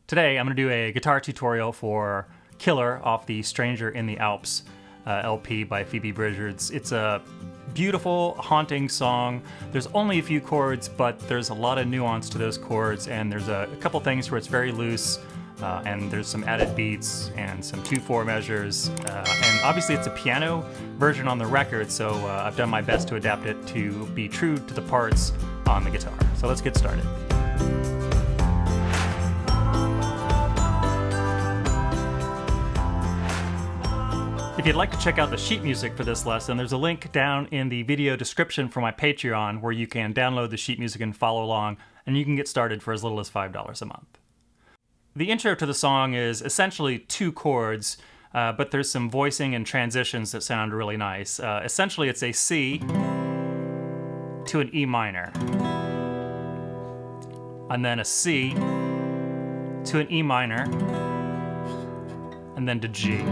Today I'm going to do a guitar tutorial for Killer off the Stranger in the Alps LP by Phoebe Bridgers. It's a beautiful, haunting song. There's only a few chords, but there's a lot of nuance to those chords, and there's a couple things where it's very loose, and there's some added beats and some 2/4 measures, and obviously it's a piano version on the record, so I've done my best to adapt it to be true to the parts on the guitar. So let's get started. If you'd like to check out the sheet music for this lesson, there's a link down in the video description for my Patreon where you can download the sheet music and follow along, and you can get started for as little as $5 a month. The intro to the song is essentially 2 chords, but there's some voicing and transitions that sound really nice. Essentially it's a C to an E minor, and then a C to an E minor, and then to G.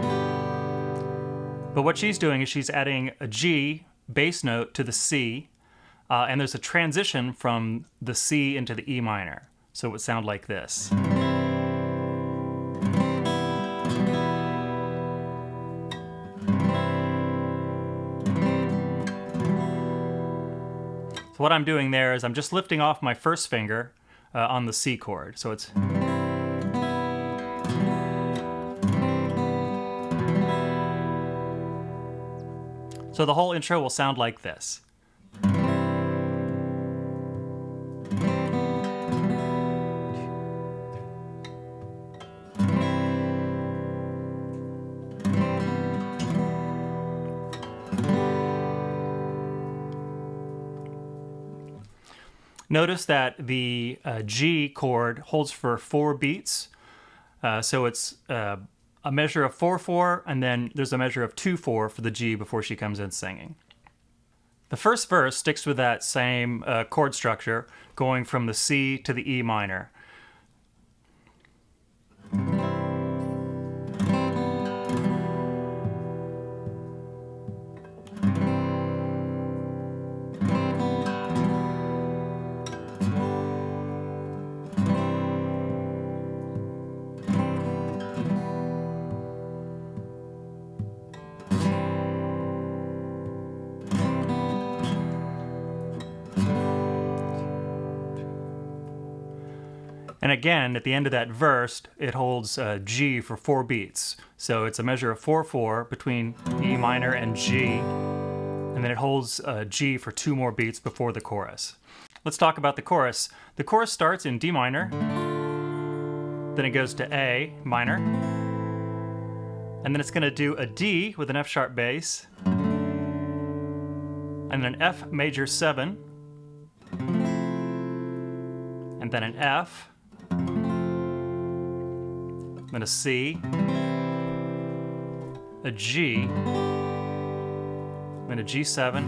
But what she's doing is she's adding a G bass note to the C, and there's a transition from the C into the E minor. So it would sound like this. So what I'm doing there is I'm just lifting off my first finger on the C chord. So it's... So the whole intro will sound like this. Notice that the G chord holds for 4 beats. So it's a measure of 4/4, and then there's a measure of 2/4 for the G before she comes in singing. The first verse sticks with that same chord structure, going from the C to the E minor. And again, at the end of that verse, it holds G for 4 beats. So it's a measure of 4/4 between E minor and G, and then it holds G for 2 more beats before the chorus. Let's talk about the chorus. The chorus starts in D minor, then it goes to A minor, and then it's going to do a D with an F sharp bass, and then an F major 7, and then an F, then a C, a G, then a G7,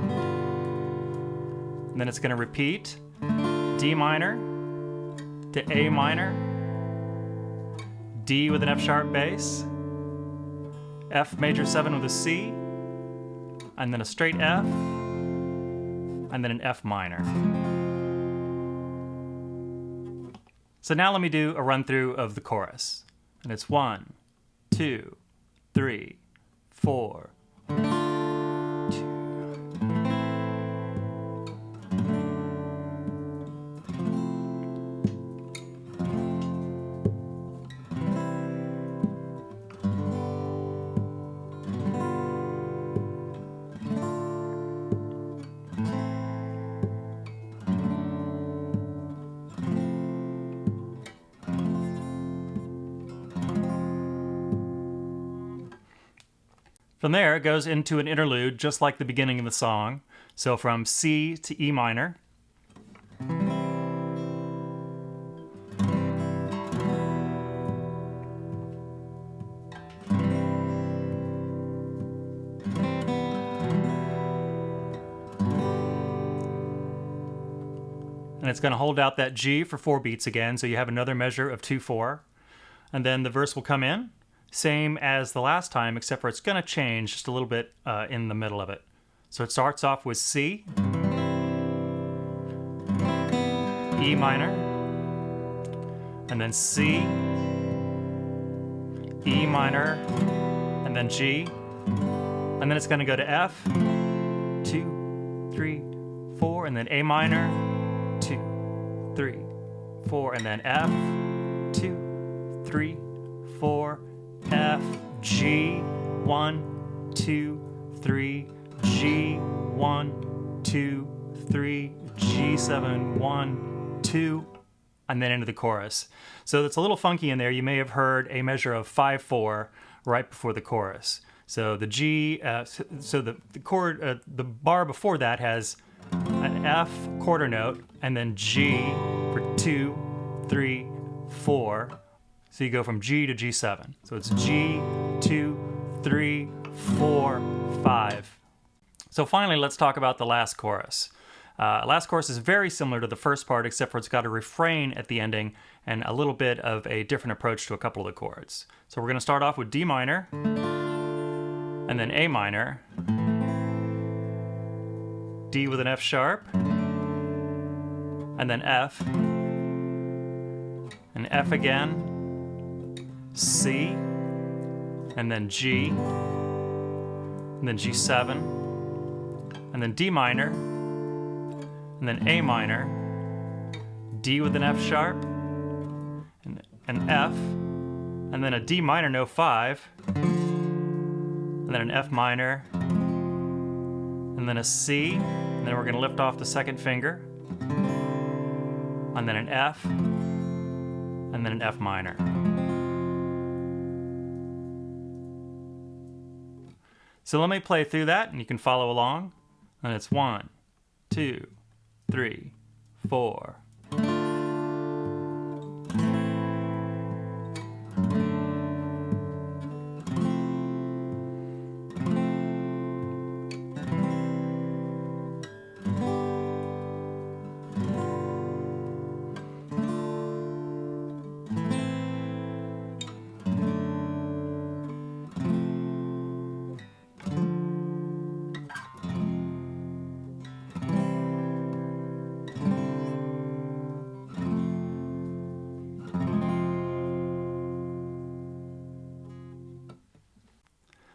and then it's going to repeat D minor to A minor, D with an F sharp bass, F major 7 with a C, and then a straight F, and then an F minor. So now let me do a run through of the chorus. And it's 1, 2, 3, 4. From there, it goes into an interlude, just like the beginning of the song. So from C to E minor. And it's going to hold out that G for 4 beats again, so you have another measure of 2/4. And then the verse will come in. Same as the last time, except for it's going to change just a little bit in the middle of it. So it starts off with C, E minor, and then C, E minor, and then G, and then it's going to go to F, 2, 3, 4, and then A minor, 2, 3, 4, and then F, 2, 3, 4, F, G, 1, 2, 3, G, 1, 2, 3, G7, 1, 2, and then into the chorus. So it's a little funky in there. You may have heard a measure of 5/4 right before the chorus. So the G, so the chord, the bar before that has an F quarter note, and then G for 2, 3, 4. So you go from G to G7. So it's G, 2, 3, 4, 5. So finally, let's talk about the last chorus. Last chorus is very similar to the first part, except for it's got a refrain at the ending and a little bit of a different approach to a couple of the chords. So we're going to start off with D minor, and then A minor, D with an F sharp, and then F, and F again, C, and then G, and then G7, and then D minor, and then A minor, D with an F sharp, and an F, and then a D minor no 5, and then an F minor, and then a C, and then we're going to lift off the second finger, and then an F, and then an F minor. So let me play through that, and you can follow along. And it's 1, 2, 3, 4.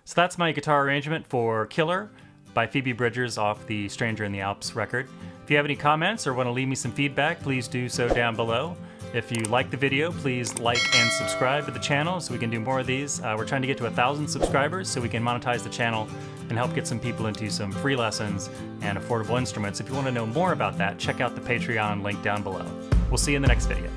So that's my guitar arrangement for Killer by Phoebe Bridgers off the Stranger in the Alps record. If you have any comments or want to leave me some feedback, please do so down below. If you like the video, please like and subscribe to the channel so we can do more of these. We're trying to get to 1,000 subscribers so we can monetize the channel and help get some people into some free lessons and affordable instruments. If you want to know more about that, check out the Patreon link down below. We'll see you in the next video.